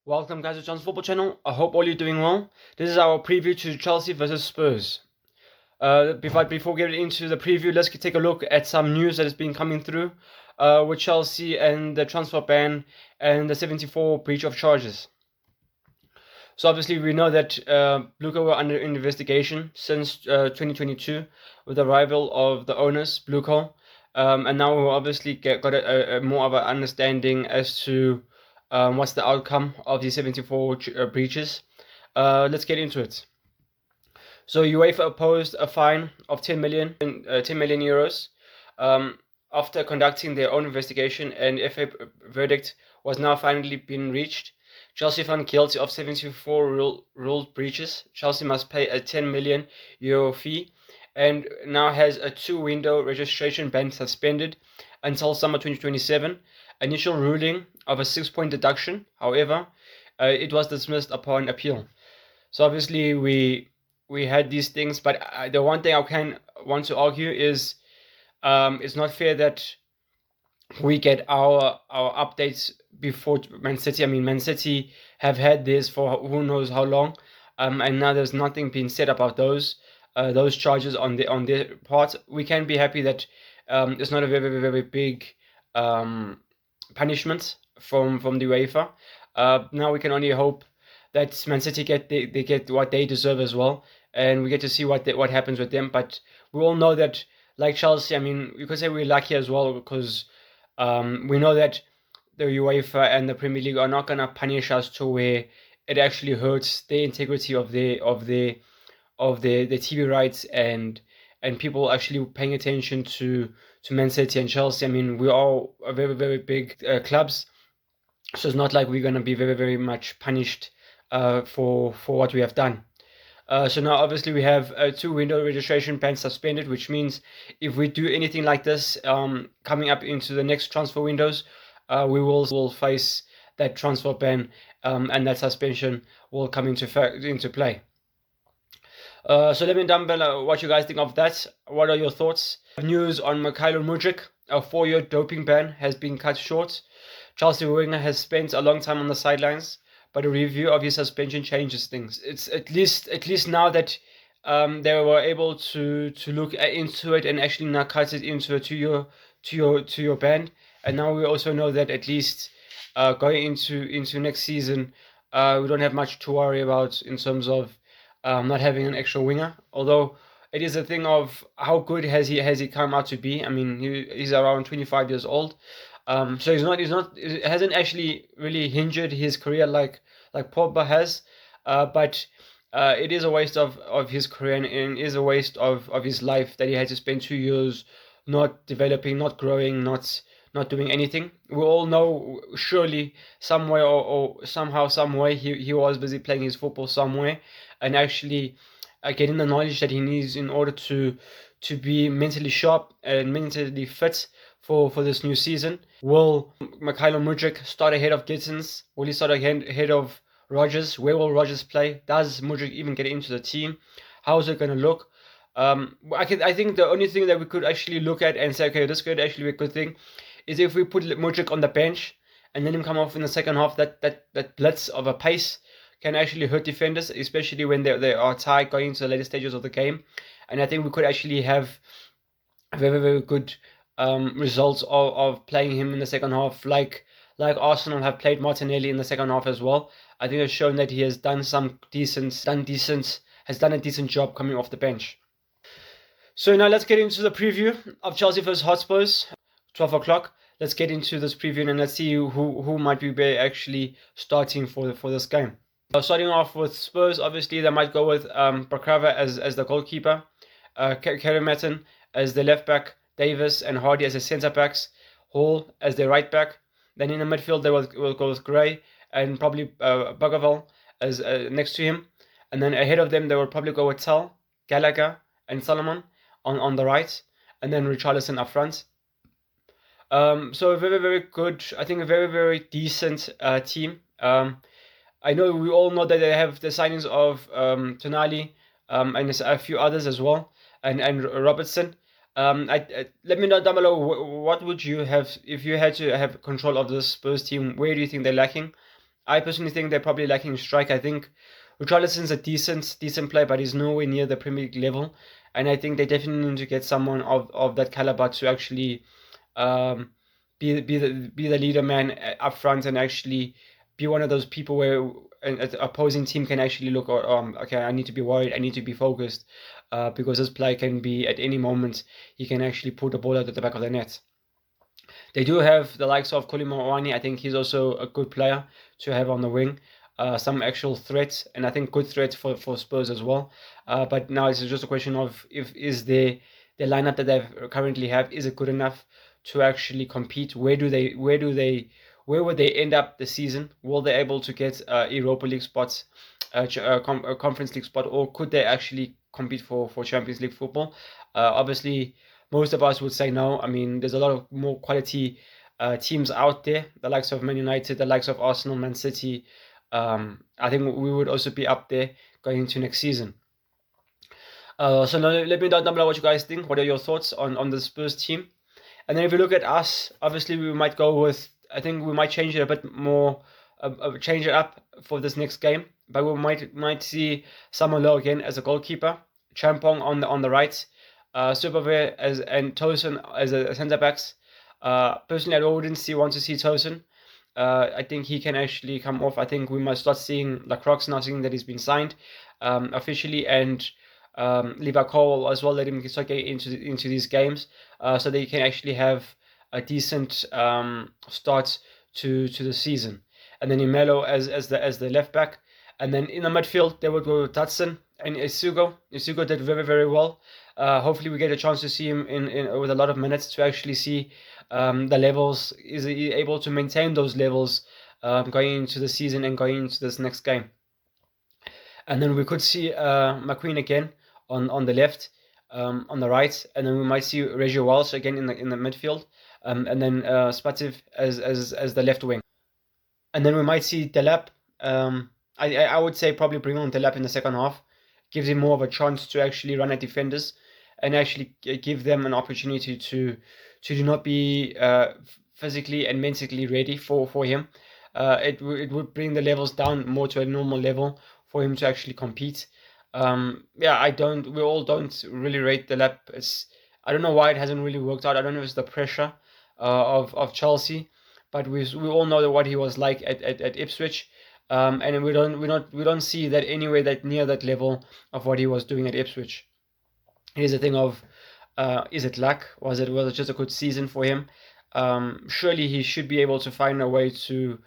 Welcome guys to John's Football Channel. I hope all you're doing well. This is our preview to Chelsea versus Spurs. Before getting into the preview, let's take a look at some news that has been coming through with Chelsea and the transfer ban and the 74 breach of charges. So obviously we know that Bluco were under investigation since 2022 with the arrival of the owners, Bluco. And now we obviously got a more of an understanding as to what's the outcome of the 74 breaches. Let's get into it. So UEFA opposed a fine of 10 million euros after conducting their own investigation, and FA verdict was now finally been reached. Chelsea found guilty of 74 rule breaches. Chelsea must pay a 10 million euro fee and now has a 2-window registration ban suspended until summer 2027. Initial ruling of a 6-point deduction, however, it was dismissed upon appeal. So obviously we had these things, but the one thing I want to argue is it's not fair that we get our updates before Man City. I mean, Man City have had this for who knows how long, and now there's nothing being said about those charges on their part. We can be happy that it's not a very big punishment from the UEFA. Now we can only hope that Man City they get what they deserve as well, and we get to see what happens with them. But we all know that, like Chelsea, I mean, you could say we're lucky as well because we know that the UEFA and the Premier League are not gonna punish us to where it actually hurts the integrity of the TV rights and people actually paying attention to Man City and Chelsea. I mean, we all are very big clubs, so it's not like we're gonna be very much punished for what we have done. So now obviously we have a 2-window registration ban suspended, which means if we do anything like this coming up into the next transfer windows, we will face that transfer ban and that suspension will come into play. So let me know down below what you guys think of that. What are your thoughts? News on Mykhailo Mudryk. A 4-year doping ban has been cut short. Chelsea winger has spent a long time on the sidelines, but a review of his suspension changes things. It's at least now that they were able to look into it and actually now cut it into a 2-year ban. And now we also know that at least going into next season, we don't have much to worry about in terms of not having an extra winger. Although it is a thing of how good has he come out to be. I mean, he's around 25 years old. So he hasn't actually really hindered his career like Pogba has, but it is a waste of his career and is a waste of his life that he had to spend 2 years not developing, not growing, not doing anything. We all know surely somewhere or somehow, some way he was busy playing his football somewhere and actually getting the knowledge that he needs in order to be mentally sharp and mentally fit for this new season. Will Mykhailo Mudryk start ahead of Gittins? Will he start ahead of Rodgers? Where will Rodgers play? Does Mudryk even get into the team? How is it going to look? I think the only thing that we could actually look at and say, okay, this could actually be a good thing, is if we put Mudryk on the bench and let him come off in the second half. That blitz of a pace can actually hurt defenders, especially when they are tired going into the later stages of the game. And I think we could actually have very good results of playing him in the second half, like Arsenal have played Martinelli in the second half as well. I think it's shown that he has done a decent job coming off the bench. So now let's get into the preview of Chelsea vs Hotspurs, 12 o'clock. Let's get into this preview and let's see who might be actually starting for this game. Starting off with Spurs, obviously they might go with Bakrava as the goalkeeper, Kerematen as the left back, Davis and Hardy as the centre backs, Hall as the right back. Then in the midfield they will go with Gray and probably Bagaval as next to him. And then ahead of them they will probably go with Tell, Gallagher and Solomon on the right, and then Richarlison up front. So a very good, I think a very decent team. I know we all know that they have the signings of Tonali and a few others as well, and Robertson. Let me know down below what would you have if you had to have control of this Spurs team. Where do you think they're lacking? I personally think they're probably lacking strike. I think Richarlison's a decent player, but he's nowhere near the Premier League level. And I think they definitely need to get someone of that caliber to actually um, be the leader man up front and actually be one of those people where an opposing team can actually look, okay, I need to be worried, I need to be focused, because this player can be at any moment, he can actually put the ball out at the back of the net. They do have the likes of Koulibaly. I think he's also a good player to have on the wing. Some actual threats, and I think good threats for Spurs as well. But now it's just a question of if is the lineup that they currently have, is it good enough to actually compete? Where would they end up the season? Will they able to get Europa League spots, Conference League spot, or could they actually compete for Champions League football? Obviously, most of us would say no. I mean, there's a lot of more quality teams out there, the likes of Man United, the likes of Arsenal, Man City. I think we would also be up there going into next season. So now let me know down below what you guys think. What are your thoughts on the Spurs team? And then if you look at us, obviously we might go with, I think we might change it a bit more, change it up for this next game. But we might see Samuel again as a goalkeeper, Champong on the right, Superve and Tosin as a centre backs. Personally, I wouldn't want to see Tosin. I think he can actually come off. I think we must start seeing Lacroix now, seeing that he's been signed officially, and Liverpool as well. Let him start getting into these games, so they can actually have a decent start to the season. And then Imelo as the left back, and then in the midfield they would go with Datsun and Isugo. Isugo did very well. Hopefully we get a chance to see him in with a lot of minutes to actually see the levels. Is he able to maintain those levels going into the season and going into this next game? And then we could see McQueen again on the left, on the right, and then we might see Reggie Walsh again in the midfield, and then Spativ as the left wing. And then we might see Delap. I would say probably bring on Delap in the second half. Gives him more of a chance to actually run at defenders and actually give them an opportunity to do not be physically and mentally ready for him. It would bring the levels down more to a normal level for him to actually compete. Yeah, we all don't really rate Delap. I don't know why it hasn't really worked out. I don't know if it's the pressure of Chelsea, but we all know what he was like at Ipswich. And we don't see that anywhere that near that level of what he was doing at Ipswich. It is a thing of, is it luck? Was it just a good season for him? Surely he should be able to find a way to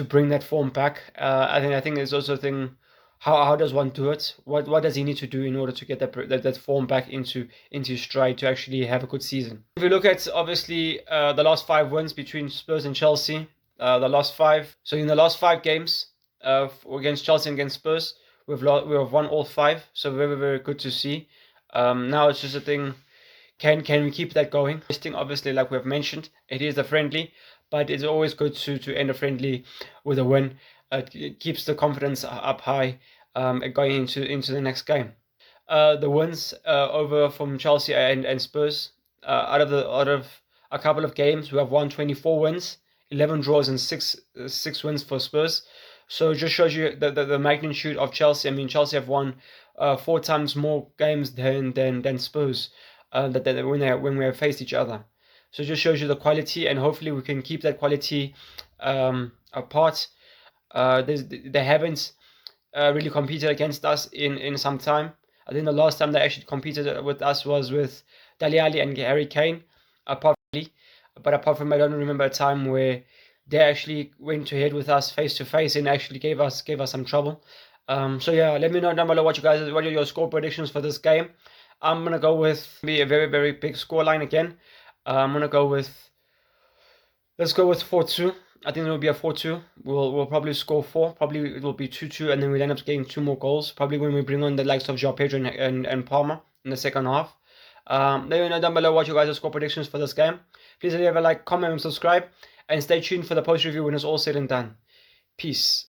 bring that form back. I think there's also a thing. How does one do it? What does he need to do in order to get that form back into stride to actually have a good season? If you look at obviously the last 5 wins between Spurs and Chelsea, the last 5. So in the last 5 games against Chelsea and against Spurs, we have won all 5. So very good to see. Now it's just a thing. Can we keep that going? Obviously, like we've mentioned, it is a friendly, but it's always good to end a friendly with a win. It keeps the confidence up high going into the next game. The wins over from Chelsea and Spurs, out of a couple of games, we have won 24 wins, 11 draws, and six wins for Spurs. So it just shows you the magnitude of Chelsea. I mean, Chelsea have won 4 times more games than Spurs when we have faced each other. So it just shows you the quality, and hopefully we can keep that quality apart. They haven't really competed against us in some time. I think the last time they actually competed with us was with Dele Alli and Harry Kane. Apart from, I don't remember a time where they actually went to head with us face to face and actually gave us some trouble. So yeah, let me know down below what are your score predictions for this game. I'm gonna go with a very big scoreline again. I'm gonna go with, let's go with 4-2. I think it will be a 4-2. We'll probably score 4. Probably it will be 2-2, and then we'll end up getting 2 more goals. Probably when we bring on the likes of João Pedro and Palmer in the second half. Let me know down below what you guys' score predictions for this game. Please leave a like, comment, and subscribe, and stay tuned for the post review when it's all said and done. Peace.